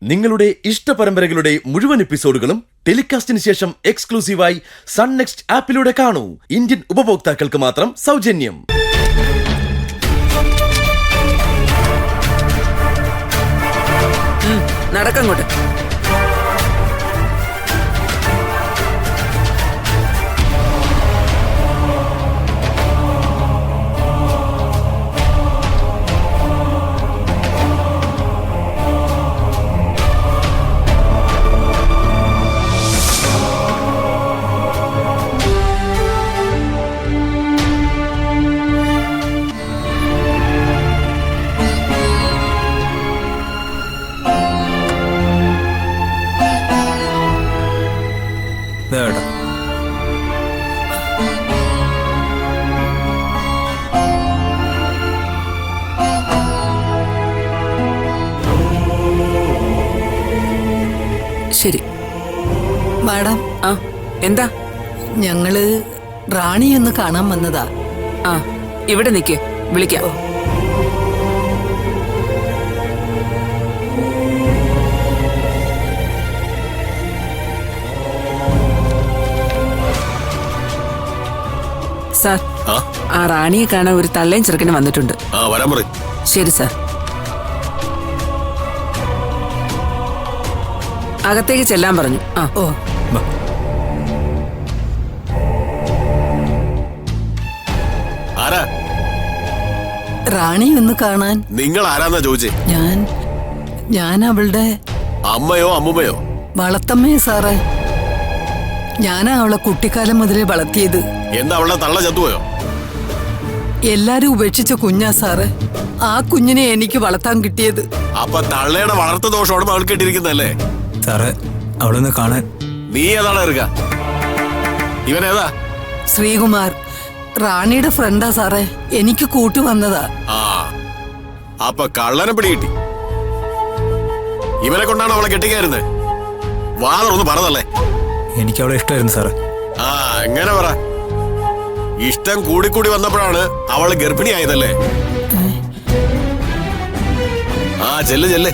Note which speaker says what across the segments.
Speaker 1: നിങ്ങളുടെ ഇഷ്ട പരമ്പരകളുടെ മുഴുവൻ എപ്പിസോഡുകളും ടെലികാസ്റ്റിന് ശേഷം എക്സ്ക്ലൂസീവായി സൺ നെക്സ്റ്റ് ആപ്പിലൂടെ കാണൂ. ഇന്ത്യൻ ഉപഭോക്താക്കൾക്ക് മാത്രം സൗജന്യം.
Speaker 2: നടക്കങ്ങോട്ട്. ശരി
Speaker 3: മാഡം.
Speaker 2: ആ എന്താ?
Speaker 3: ഞങ്ങള് റാണിയൊന്ന് കാണാൻ വന്നതാ.
Speaker 2: ആ ഇവിടെ നിക്ക്, വിളിക്കാം. സാർ, ആ റാണിയെ കാണാൻ ഒരു തള്ളയും ചെറുക്കനും വന്നിട്ടുണ്ട്. ശരി സാർ. അകത്തേക്ക് ചെല്ലാൻ പറഞ്ഞു. ആ
Speaker 3: ഓ റാണി ഒന്ന് കാണാൻ.
Speaker 4: നിങ്ങൾ ആരാന്നാ ചോദിച്ചേ?
Speaker 3: ഞാൻ അവളുടെ
Speaker 4: അമ്മയോ അമ്മുമ്മയോ?
Speaker 3: വളർത്തമ്മയെ സാറേ. ഞാനാ അവളെ കുട്ടിക്കാലം മുതലേ വളർത്തിയത്.
Speaker 4: എന്താ അവളുടെ തള്ള ചത്തുപോയോ?
Speaker 3: എല്ലാരും ഉപേക്ഷിച്ച കുഞ്ഞാ സാറേ. ആ കുഞ്ഞിനെ എനിക്ക് വളർത്താൻ കിട്ടിയത്.
Speaker 4: അപ്പൊ തള്ളയുടെ വളർത്തു ദോഷമാണ് മകൾ കെട്ടിയിരിക്കുന്നല്ലേ
Speaker 5: സാറേ? അവളൊന്ന് കാണാൻ.
Speaker 4: നീ ഏതാണ് ഇറക്ക? ഇവനേതാ?
Speaker 3: ശ്രീകുമാർ, റാണിയുടെ ഫ്രണ്ടാ സാറേ. എനിക്ക് കൂട്ടു വന്നതാ.
Speaker 4: ആ അപ്പൊ കള്ളനെ പിടികിട്ടി. ഇവനെ കൊണ്ടാണ് അവളെ കെട്ടിക്കാരുന്നത്. വാതൊന്ന് പറഞ്ഞല്ലേ?
Speaker 5: എനിക്ക് അവളെ ഇഷ്ടമായിരുന്നു സാറേ.
Speaker 4: ആ എങ്ങനെ പറ? ഇഷ്ടം കൂടിക്കൂടി വന്നപ്പോഴാണ് അവള് ഗർഭിണിയായതല്ലേ? ആ ചെല്ല് ചെല്ല്.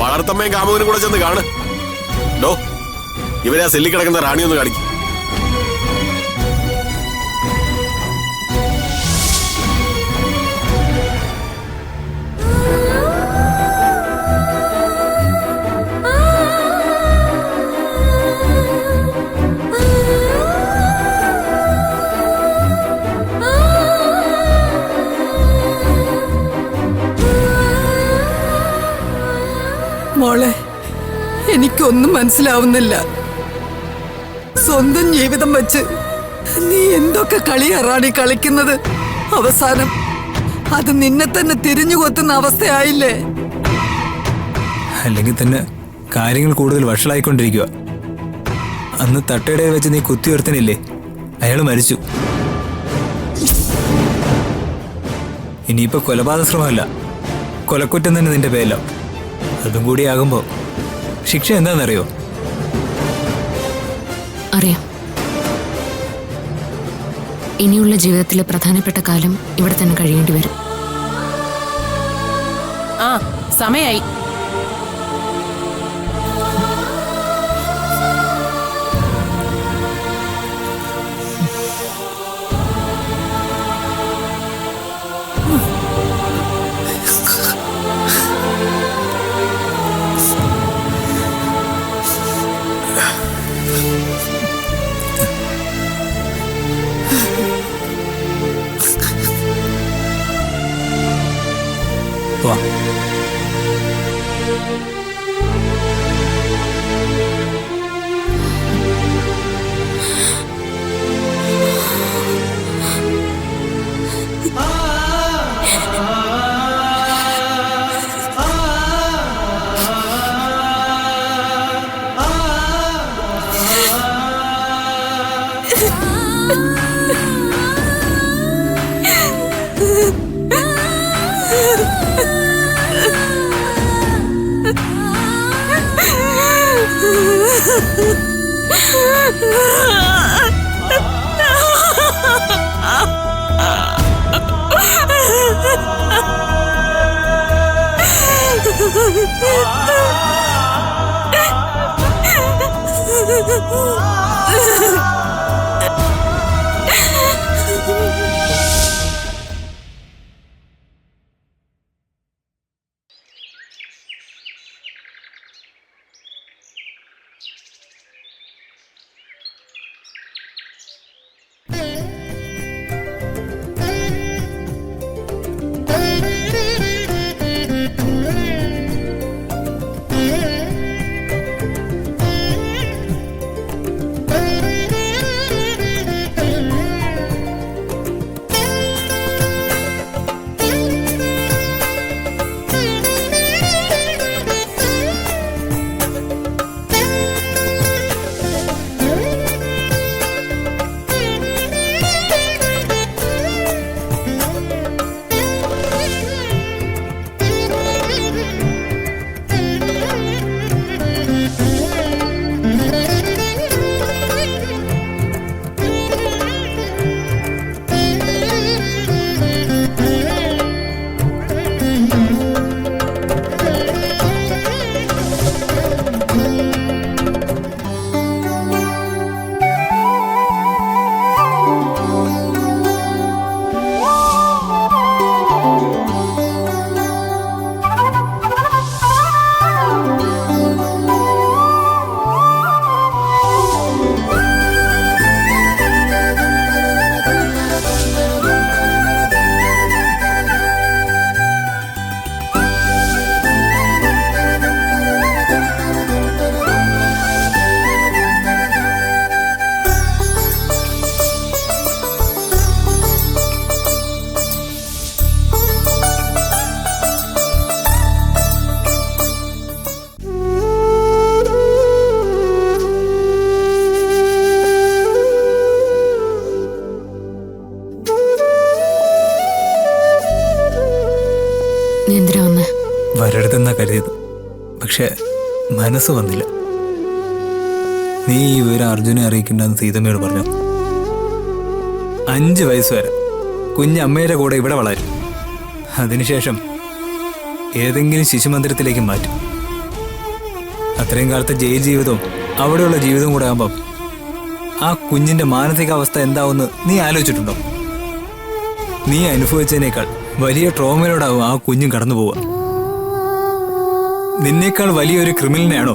Speaker 4: വളർത്തമ്മയും കാമുകനും കൂടെ ചെന്ന് കാണ്. ഡോ, ഇവരെ ആ സെല്ലി കിടക്കുന്ന റാണി ഒന്ന് കാണിക്കും.
Speaker 3: മോളെ, എനിക്കൊന്നും മനസ്സിലാവുന്നില്ല. സ്വന്തം ജീവിതം വെച്ച് നീ എന്തൊക്കെ കളിയാ റാണി കളിക്കുന്നത്? അവസാനം അത് നിന്നെ തന്നെ തിരിഞ്ഞു കൊത്തുന്ന അവസ്ഥയായില്ലേ?
Speaker 5: അല്ലെങ്കിൽ തന്നെ കാര്യങ്ങൾ കൂടുതൽ വഷളായിക്കൊണ്ടിരിക്കുക. അന്ന് തട്ടയുടെ വെച്ച് നീ കുത്തിയുയർത്തനില്ലേ? അയാൾ മരിച്ചു. ഇനിയിപ്പോ കൊലപാതക ശ്രമമല്ല, കൊലക്കുറ്റം തന്നെ നിന്റെ പേരില. അതും കൂടി ആകുമ്പോ ശിക്ഷ എന്താണെന്നറിയോ?
Speaker 6: അറിയാം. ഇനിയുള്ള ജീവിതത്തിലെ പ്രധാനപ്പെട്ട കാലം ഇവിടെ തന്നെ കഴിയേണ്ടി വരും.
Speaker 2: ആ സമയായി.
Speaker 5: വാ.
Speaker 6: നീ എന്തിനാ വന്നേ?
Speaker 5: വരരുതെന്നാ കരുതിയത്, പക്ഷെ മനസ്സ് വന്നില്ല. നീ ഈ വിവരം അർജുനെ അറിയിക്കണ്ടെന്ന് സീതമ്മയോട് പറഞ്ഞു. 5 വയസ്സ് വരെ കുഞ്ഞമ്മയുടെ കൂടെ ഇവിടെ വളരും. അതിനുശേഷം ഏതെങ്കിലും ശിശുമന്ദിരത്തിലേക്ക് മാറ്റും. അത്രയും കാലത്തെ ജയിൽ ജീവിതവും അവിടെയുള്ള ജീവിതവും കൂടെ ആകുമ്പം ആ കുഞ്ഞിന്റെ മാനസികാവസ്ഥ എന്താവുമെന്ന് നീ ആലോചിച്ചിട്ടുണ്ടോ? നീ അനുഭവിച്ചതിനേക്കാൾ വലിയ ട്രോമയിലോടാവും ആ കുഞ്ഞും കടന്നു പോവുക. നിന്നേക്കാൾ വലിയൊരു ക്രിമിനലിനെയാണോ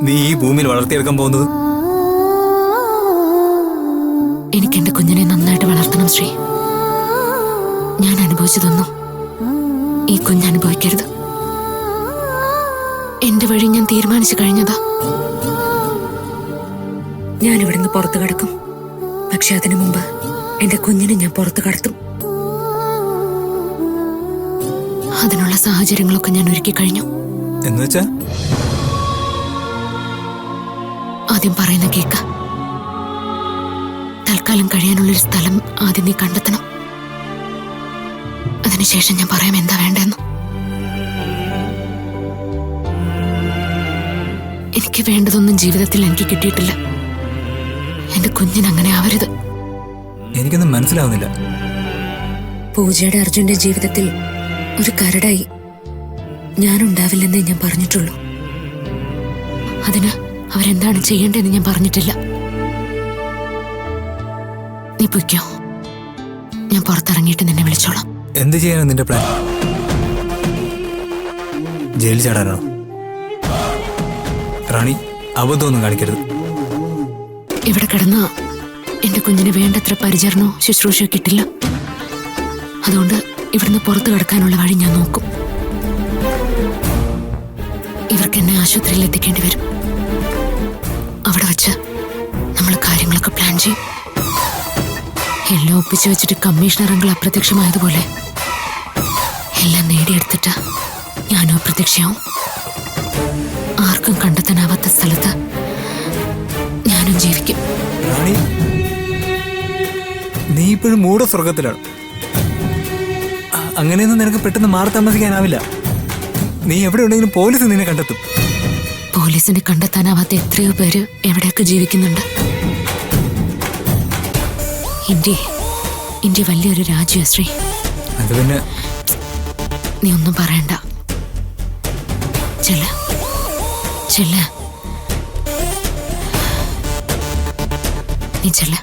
Speaker 5: നീ ഈ ഭൂമിയിൽ വളർത്തിയെടുക്കാൻ പോകുന്നത്?
Speaker 6: എനിക്ക് എന്റെ കുഞ്ഞിനെ നന്നായിട്ട് വളർത്തണം ശ്രീ. ഞാൻ അനുഭവിച്ചതൊന്നും ഈ കുഞ്ഞ് അനുഭവിക്കരുത്. എന്റെ വഴി ഞാൻ തീരുമാനിച്ചു കഴിഞ്ഞതാ. ഞാൻ ഇവിടുന്ന് പുറത്തു കടക്കും. പക്ഷെ അതിനു മുമ്പ് എന്റെ കുഞ്ഞിനെ ഞാൻ പുറത്തു കടത്തും. അതിനുള്ള സാഹചര്യങ്ങളൊക്കെ ഞാൻ ഒരുക്കി കഴിഞ്ഞു.
Speaker 5: എന്നുവെച്ചാ
Speaker 6: ആദ്യം പറയുന്ന കേക്ക. തൽക്കാലം കഴിയാനുള്ളൊരു സ്ഥലം ആദ്യം നീ കണ്ടെത്തണം. അതിനുശേഷം ഞാൻ പറയാം എന്താ വേണ്ടെന്ന്. എനിക്ക് വേണ്ടതൊന്നും ജീവിതത്തിൽ എനിക്ക് കിട്ടിയിട്ടില്ല. എന്റെ കുഞ്ഞിനങ്ങനെ ആവരുത്.
Speaker 5: എനിക്കൊന്നും മനസ്സിലാവുന്നില്ല.
Speaker 6: പൂജയുടെ അർജുന്റെ ജീവിതത്തിൽ ഒരു കരടായി ഞാനുണ്ടാവില്ലെന്നേ ഞാൻ പറഞ്ഞിട്ടുള്ളൂ. അതിന് അവരെന്താണ് ചെയ്യേണ്ടതെന്ന് ഞാൻ പറഞ്ഞിട്ടില്ല. നീ പൊയ്ക്കോ, ഞാൻ പുറത്തിറങ്ങിയിട്ട് നിന്നെ വിളിച്ചോളാം.
Speaker 5: എന്ത് ചെയ്യാനാണ് നിന്റെ പ്ലാൻ? ജയിലിൽ ചാടാനാണോ? റാണി, അബദ്ധമൊന്നും കാണിക്കരുത്.
Speaker 6: ഇവിടെ കിടന്ന എന്റെ കുഞ്ഞിന് വേണ്ടത്ര പരിചരണോ ശുശ്രൂഷയോ കിട്ടില്ല. അതുകൊണ്ട് ഇവിടുന്ന് പുറത്തു കിടക്കാനുള്ള വഴി ഞാൻ നോക്കും. ഇവർക്ക് എന്നെ ആശുപത്രിയിൽ എത്തിക്കേണ്ടി വരും. അവിടെ വെച്ച് നമ്മൾ കാര്യങ്ങളൊക്കെ പ്ലാൻ ചെയ്യും. എല്ലാം ഒപ്പിച്ചു വെച്ചിട്ട് കമ്മീഷണർ അങ്കിൾ അപ്രത്യക്ഷമായതുപോലെ എല്ലാം നേടിയെടുത്തിട്ട് ഞാനും അപ്രത്യക്ഷയാവും. ആർക്കും കണ്ടെത്താനാവാത്ത സ്ഥലത്ത് ഞാനും ജീവിക്കും.
Speaker 5: റാണി, നീ ഇപ്പോഴും മൂഢസ്വർഗത്തിലാണ്. അങ്ങനെയൊന്നും നിനക്ക് പെട്ടെന്ന് മാറി താമസിക്കാനാവില്ല. നീ എവിടെ ഉണ്ടെങ്കിലും പോലീസ് നിന്നെ കണ്ടെത്തും.
Speaker 6: പോലീസിനെ കണ്ടെത്താനാവാത്ത എത്രയോ പേര് എവിടെയൊക്കെ ജീവിക്കുന്നുണ്ട്. ഇന്ത്യ വലിയൊരു രാജ്യമാണ് ശ്രീ.
Speaker 5: അത് പിന്നെ
Speaker 6: നീ ഒന്നും പറയണ്ട. ചെല്ല ചെല്ല നീ ചെല്ല.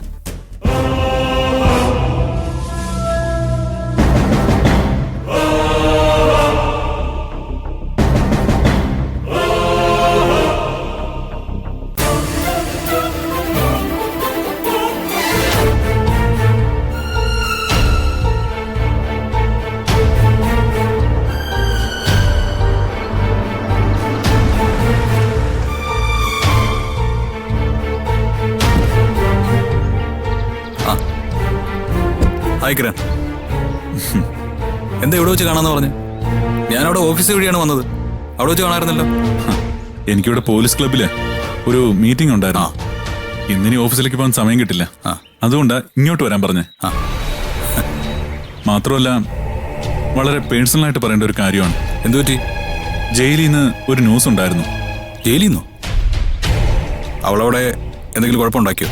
Speaker 7: ഹായ് കിരൺ. എന്താ ഇവിടെ വെച്ച് കാണാന്ന് പറഞ്ഞു? ഞാനവിടെ ഓഫീസ് വഴിയാണ് വന്നത്. അവിടെ വെച്ച് കാണാറുന്നല്ലോ.
Speaker 8: എനിക്കിവിടെ പോലീസ് ക്ലബില് ഒരു മീറ്റിംഗ് ഉണ്ടായിരുന്നു. ഇന്നിനി ഓഫീസിലേക്ക് പോകാൻ സമയം കിട്ടില്ല. അതുകൊണ്ടാ ഇങ്ങോട്ട് വരാൻ പറഞ്ഞേ. മാത്രമല്ല വളരെ പേഴ്സണലായിട്ട് പറയേണ്ട ഒരു കാര്യമാണ്.
Speaker 7: എന്തു പറ്റി?
Speaker 8: ജയിലിൽ നിന്ന് ഒരു ന്യൂസ് ഉണ്ടായിരുന്നു.
Speaker 7: ജയിലിൽ നിന്നോ? അവളവിടെ എന്തെങ്കിലും കുഴപ്പമുണ്ടാക്കിയോ?